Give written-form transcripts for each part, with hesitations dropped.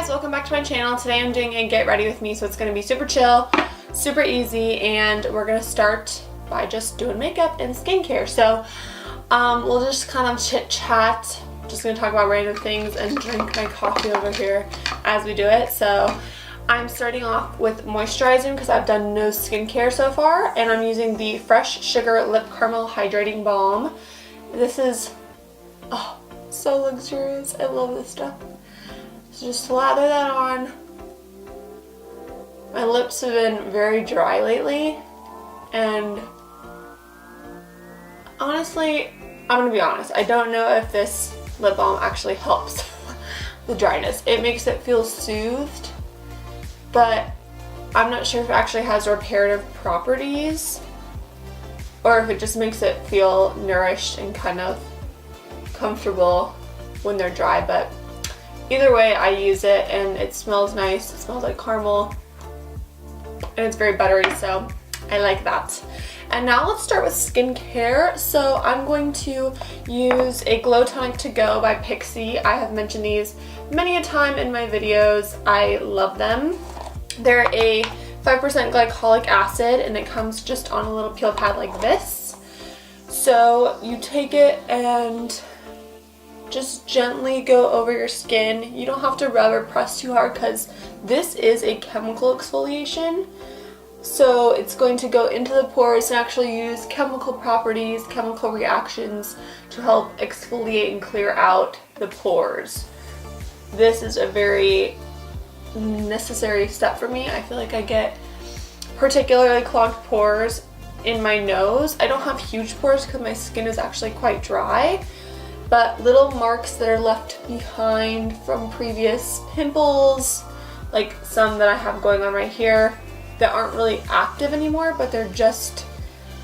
guys, welcome back to my channel. Today I'm doing a get ready with me, so it's going to be super chill, super easy, and we're going to start by just doing makeup and skincare. So we'll just kind of chit chat, just going to talk about random things and drink my coffee over here as we do it. So I'm starting off with moisturizing because I've done no skincare so far, and I'm using the Fresh Sugar Lip Caramel Hydrating Balm. This is so luxurious. I love this stuff. So just slather that on. My lips have been very dry lately, and honestly, I'm gonna be honest, I don't know if this lip balm actually helps the dryness. It makes it feel soothed, but I'm not sure if it actually has reparative properties or if it just makes it feel nourished and kind of comfortable when they're dry. But either way, I use it and it smells nice. It smells like caramel and it's very buttery, so I like that. And now let's start with skincare. So I'm going to use a Glow Tonic To Go by Pixi. I have mentioned these many a time in my videos. I love them. They're a 5% glycolic acid and it comes just on a little peel pad like this. So you take it and just gently go over your skin. You don't have to rub or press too hard because this is a chemical exfoliation. So it's going to go into the pores and actually use chemical properties, chemical reactions to help exfoliate and clear out the pores. This is a very necessary step for me. I feel like I get particularly clogged pores in my nose. I don't have huge pores because my skin is actually quite dry, but little marks that are left behind from previous pimples, like some that I have going on right here that aren't really active anymore, but they're just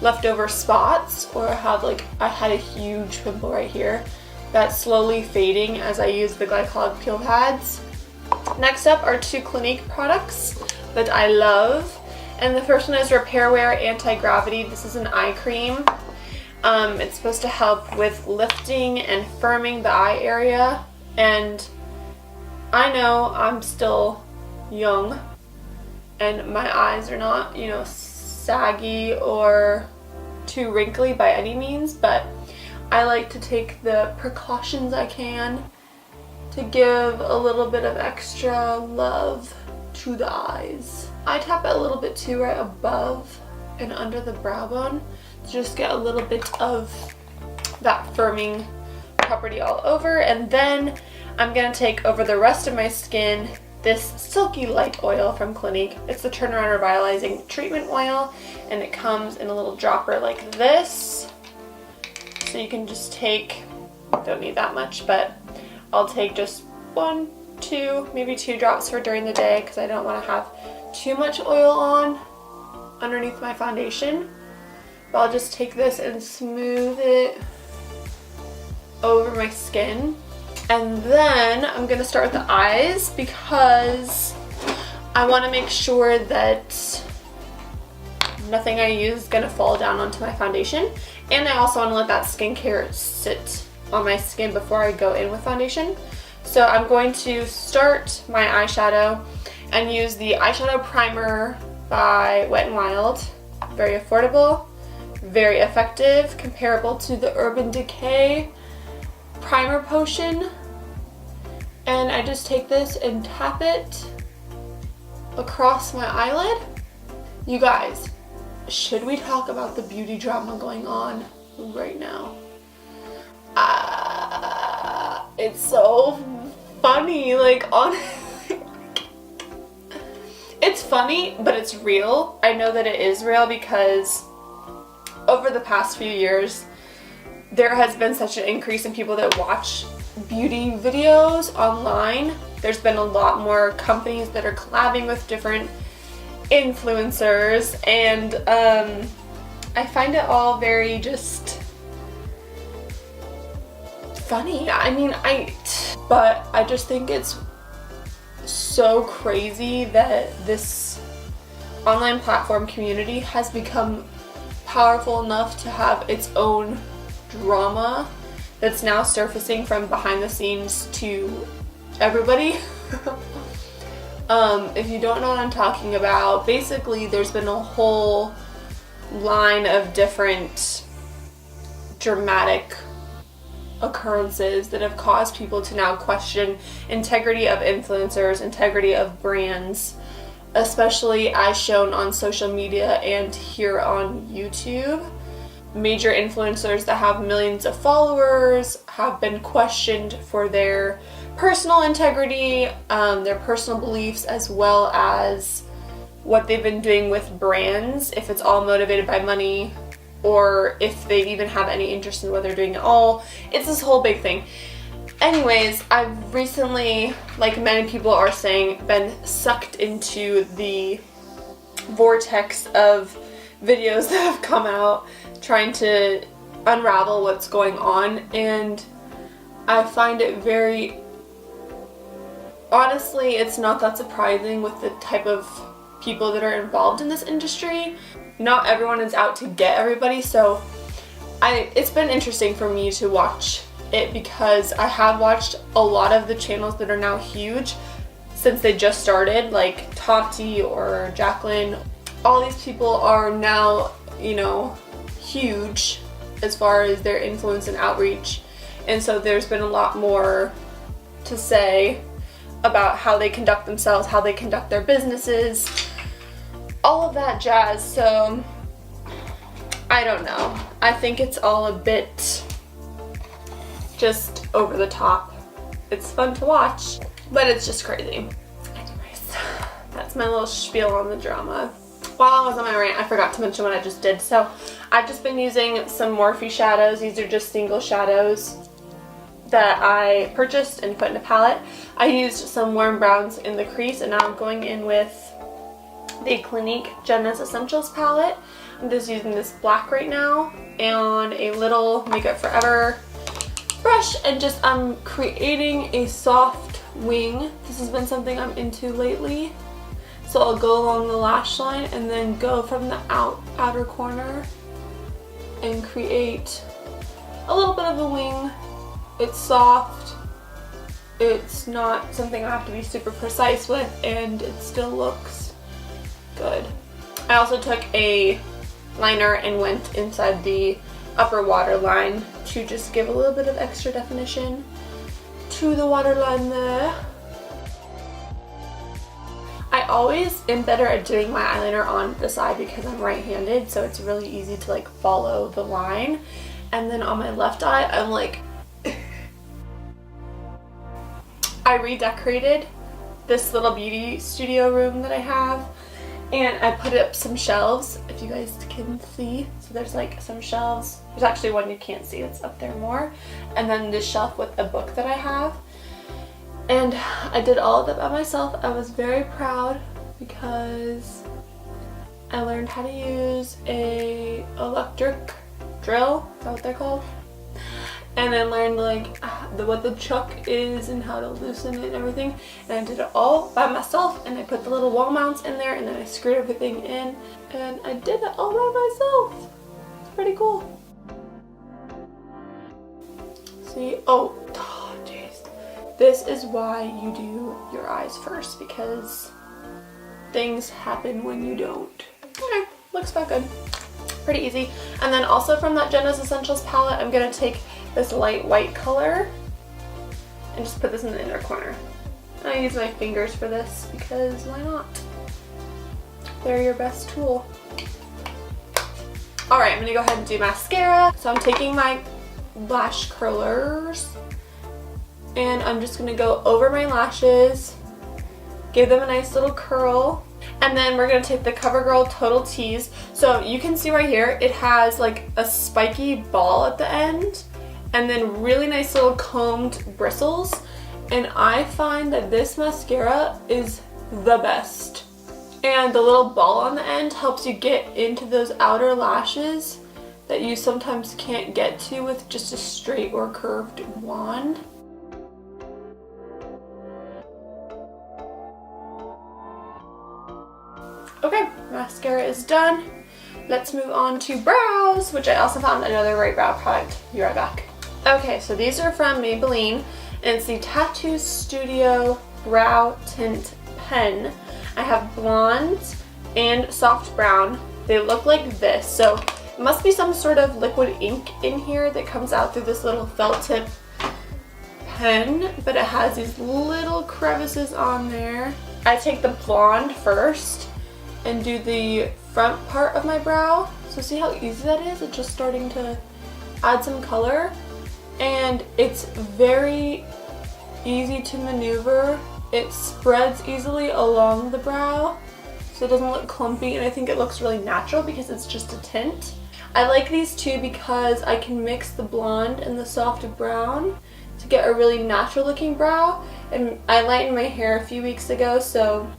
leftover spots, or I had a huge pimple right here that's slowly fading as I use the glycolic peel pads. Next up are two Clinique products that I love, and the first one is Repair Wear Anti-Gravity. This is an eye cream. It's supposed to help with lifting and firming the eye area, and I know I'm still young and my eyes are not, saggy or too wrinkly by any means, but I like to take the precautions I can to give a little bit of extra love to the eyes. I tap it a little bit too right above and under the brow bone to just get a little bit of that firming property all over, and then I'm going to take over the rest of my skin this Silky Light oil from Clinique. It's the Turnaround Revitalizing Treatment Oil, and it comes in a little dropper like this. So you can just take, don't need that much, but I'll take just 1, 2, maybe 2 drops for during the day because I don't want to have too much oil on underneath my foundation. But I'll just take this and smooth it over my skin. And then I'm going to start with the eyes because I want to make sure that nothing I use is going to fall down onto my foundation. And I also want to let that skincare sit on my skin before I go in with foundation. So I'm going to start my eyeshadow and use the eyeshadow primer by Wet n Wild. Very affordable, very effective, comparable to the Urban Decay primer potion. And I just take this and tap it across my eyelid. You guys, should we talk about the beauty drama going on right now? It's so funny, honestly. It's funny, but it's real. I know that it is real because over the past few years, there has been such an increase in people that watch beauty videos online. There's been a lot more companies that are collabing with different influencers, and I find it all very just funny. But I just think it's so crazy that this online platform community has become powerful enough to have its own drama that's now surfacing from behind the scenes to everybody. If you don't know what I'm talking about, basically there's been a whole line of different dramatic occurrences that have caused people to now question integrity of influencers, integrity of brands, especially as shown on social media and here on YouTube. Major influencers that have millions of followers have been questioned for their personal integrity, their personal beliefs, as well as what they've been doing with brands, if it's all motivated by money or if they even have any interest in what they're doing at all. It's this whole big thing. Anyways, I've recently, like many people are saying, been sucked into the vortex of videos that have come out trying to unravel what's going on, and I find it very, honestly, it's not that surprising with the type of people that are involved in this industry. Not everyone is out to get everybody, so it's been interesting for me to watch it because I have watched a lot of the channels that are now huge since they just started, like Chatty or Jacqueline. All these people are now, you know, huge as far as their influence and outreach, and so there's been a lot more to say about how they conduct themselves, how they conduct their businesses, all of that jazz. So I don't know, I think it's all a bit just over the top. It's fun to watch, but it's just crazy. Anyways, that's my little spiel on the drama. While I was on my rant, I forgot to mention what I just did. So I've just been using some Morphe shadows. These are just single shadows that I purchased and put in a palette. I used some warm browns in the crease, and now I'm going in with the Clinique Jenna's Essentials palette. I'm just using this black right now and a little Makeup Forever brush, and just I'm creating a soft wing. This has been something I'm into lately. So I'll go along the lash line and then go from the outer corner and create a little bit of a wing. It's soft. It's not something I have to be super precise with, and it still looks good. I also took a liner and went inside the upper waterline to just give a little bit of extra definition to the waterline there. I always am better at doing my eyeliner on the side because I'm right-handed, so it's really easy to like follow the line. And then on my left eye, I'm like I redecorated this little beauty studio room that I have, and I put up some shelves, if you guys can see. So there's like some shelves. There's actually one you can't see, it's up there more. And then this shelf with a book that I have. And I did all of that by myself. I was very proud because I learned how to use a electric drill, is that what they're called? And I learned like what the chuck is and how to loosen it and everything. And I did it all by myself, and I put the little wall mounts in there, and then I screwed everything in, and I did it all by myself. It's pretty cool. See, oh jeez. This is why you do your eyes first, because things happen when you don't. Okay, looks about good. Pretty easy. And then also from that Jenna's Essentials palette, I'm gonna take this light white color and just put this in the inner corner. I use my fingers for this because why not? They're your best tool. Alright, I'm gonna go ahead and do mascara. So I'm taking my lash curlers and I'm just gonna go over my lashes, give them a nice little curl, and then we're gonna take the CoverGirl Total Tease. So you can see right here, it has like a spiky ball at the end, and then really nice little combed bristles. And I find that this mascara is the best. And the little ball on the end helps you get into those outer lashes that you sometimes can't get to with just a straight or curved wand. Okay, mascara is done. Let's move on to brows, which I also found another great brow product. Be right back. Okay, so these are from Maybelline, and it's the Tattoo Studio Brow Tint pen. I have blonde and soft brown. They look like this. So it must be some sort of liquid ink in here that comes out through this little felt tip pen, but it has these little crevices on there. I take the blonde first and do the front part of my brow. So see how easy that is? It's just starting to add some color, and it's very easy to maneuver. It spreads easily along the brow, so it doesn't look clumpy, and I think it looks really natural because it's just a tint. I like these two because I can mix the blonde and the soft brown to get a really natural looking brow. And I lightened my hair a few weeks ago, so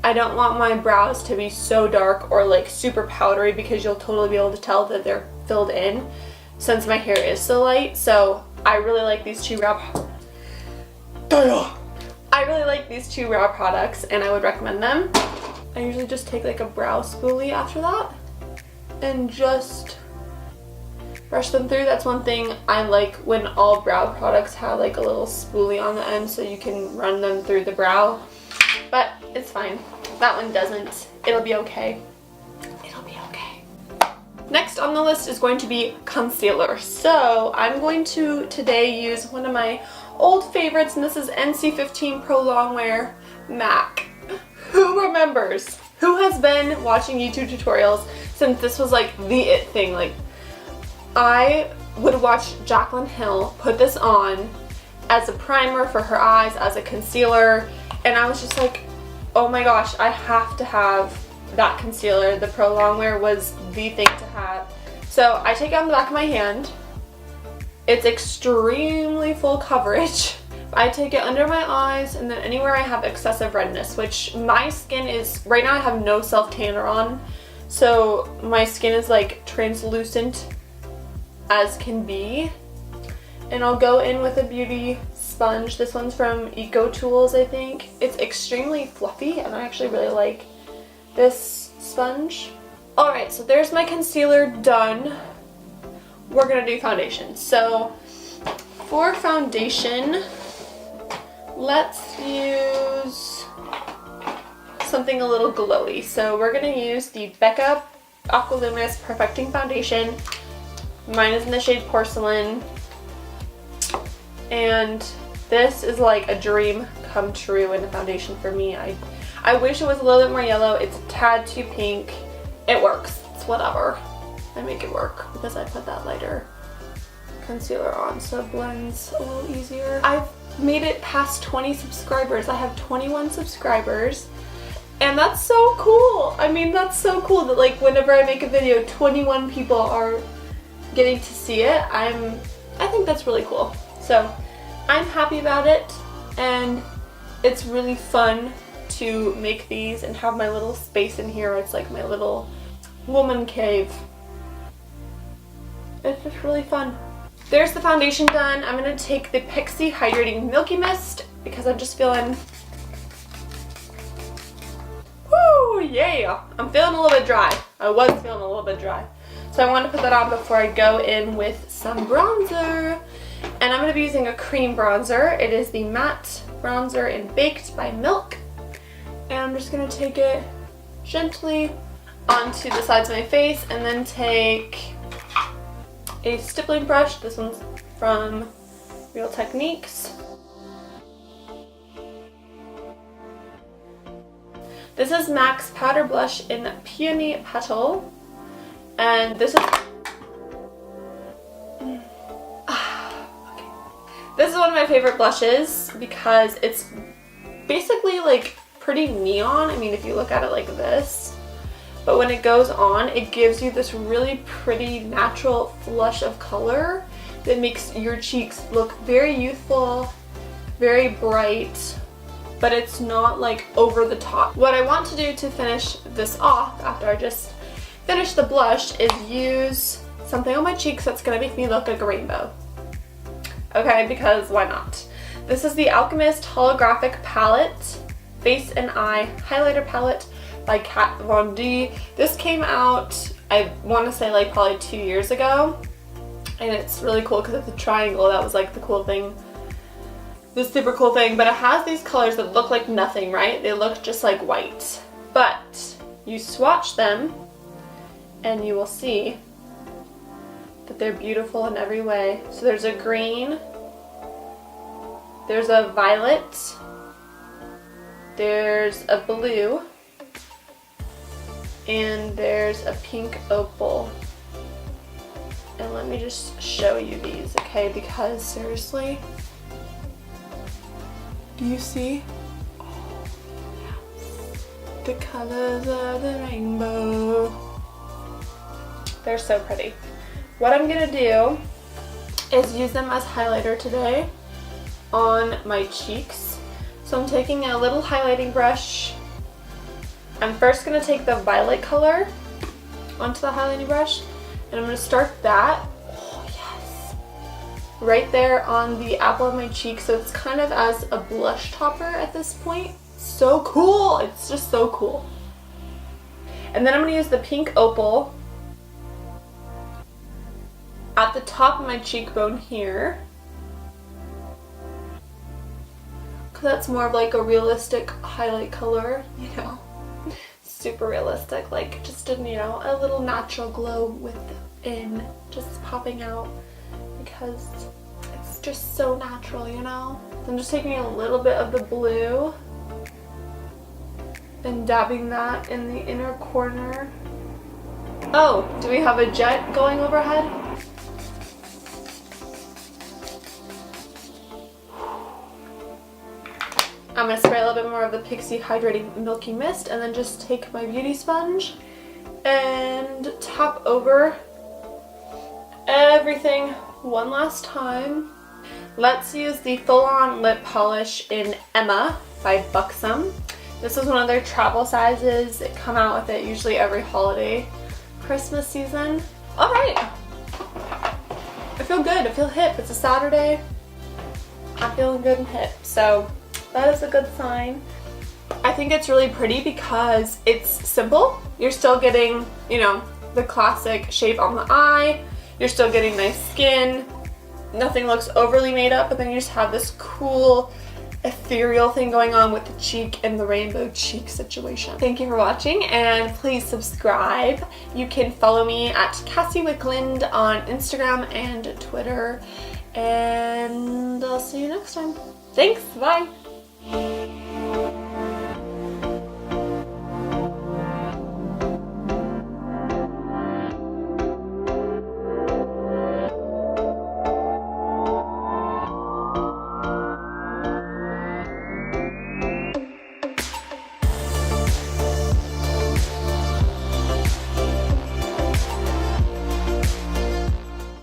I don't want my brows to be so dark or like super powdery, because you'll totally be able to tell that they're filled in since my hair is so light. So I really like these two brow products, and I would recommend them. I usually just take like a brow spoolie after that and just brush them through. That's one thing I like, when all brow products have like a little spoolie on the end so you can run them through the brow. But it's fine. That one doesn't. It'll be okay. It'll be okay. Next on the list is going to be concealer. So I'm going to today use one of my old favorites, and this is NC15 Pro Longwear MAC. Who remembers? Who has been watching YouTube tutorials since this was like the it thing? Like, I would watch Jaclyn Hill put this on as a primer for her eyes, as a concealer, and I was just like, oh my gosh, I have to have that concealer. The Pro Longwear was the thing to have. So I take it on the back of my hand. It's extremely full coverage. I take it under my eyes and then anywhere I have excessive redness, which my skin is, right now I have no self-tanner on, so my skin is like translucent as can be. And I'll go in with a beauty sponge. This one's from Eco Tools, I think. It's extremely fluffy, and I actually really like this sponge. Alright, so there's my concealer done. We're gonna do foundation. So for foundation, let's use something a little glowy. So we're gonna use the Becca Aqualuminous Perfecting Foundation. Mine is in the shade Porcelain, and this is like a dream come true in a foundation for me. I wish it was a little bit more yellow. It's a tad too pink. It works. It's whatever. I make it work because I put that lighter concealer on, so it blends a little easier. I've made it past 20 subscribers. I have 21 subscribers, and that's so cool. I mean, that's so cool that like whenever I make a video, 21 people are getting to see it. I think that's really cool. So I'm happy about it, and it's really fun to make these and have my little space in here. It's like my little woman cave. It's just really fun. There's the foundation done. I'm going to take the Pixie Hydrating Milky Mist because I'm just feeling, woo, yeah. I'm feeling a little bit dry. I was feeling a little bit dry. So I want to put that on before I go in with some bronzer. And I'm going to be using a cream bronzer. It is the Matte Bronzer in Baked by Milk. And I'm just going to take it gently onto the sides of my face, and then take a stippling brush. This one's from Real Techniques. This is MAC's Powder Blush in Peony Petal. And this is this is one of my favorite blushes because it's basically like pretty neon. I mean, if you look at it like this, but when it goes on, it gives you this really pretty natural flush of color that makes your cheeks look very youthful, very bright, but it's not like over the top. What I want to do to finish this off after I just finish the blush is use something on my cheeks that's gonna make me look like a rainbow. Okay, because why not? This is the Alchemist Holographic Palette Face and Eye Highlighter Palette by Kat Von D. This came out, I want to say like probably 2 years ago, and it's really cool because it's a triangle. That was like the cool thing this super cool thing, but it has these colors that look like nothing, right? They look just like white. But you swatch them and you will see that they're beautiful in every way. So there's a green, there's a violet, there's a blue, and there's a pink opal. And let me just show you these, okay? Because seriously, do you see? Oh, yes. The colors of the rainbow. They're so pretty. What I'm gonna do is use them as highlighter today on my cheeks. So I'm taking a little highlighting brush. I'm first gonna take the violet color onto the highlighting brush, and I'm gonna start that, oh yes, right there on the apple of my cheek, so it's kind of as a blush topper at this point. So cool, it's just so cool. And then I'm gonna use the pink opal at the top of my cheekbone here, because that's more of like a realistic highlight color, you know, super realistic, like just a, you know, a little natural glow within, just popping out, because it's just so natural, you know. So I'm just taking a little bit of the blue and dabbing that in the inner corner. Oh, do we have a jet going overhead? I'm going to spray a little bit more of the Pixie Hydrating Milky Mist, and then just take my beauty sponge and tap over everything one last time. Let's use the Full On Lip Polish in Emma by Buxom. This is one of their travel sizes. They come out with it usually every holiday, Christmas season. Alright, I feel good, I feel hip. It's a Saturday, I'm feeling good and hip, so that is a good sign. I think it's really pretty because it's simple. You're still getting, you know, the classic shape on the eye. You're still getting nice skin. Nothing looks overly made up, but then you just have this cool ethereal thing going on with the cheek and the rainbow cheek situation. Thank you for watching, and please subscribe. You can follow me at Cassie Wickland on Instagram and Twitter, and I'll see you next time. Thanks, bye.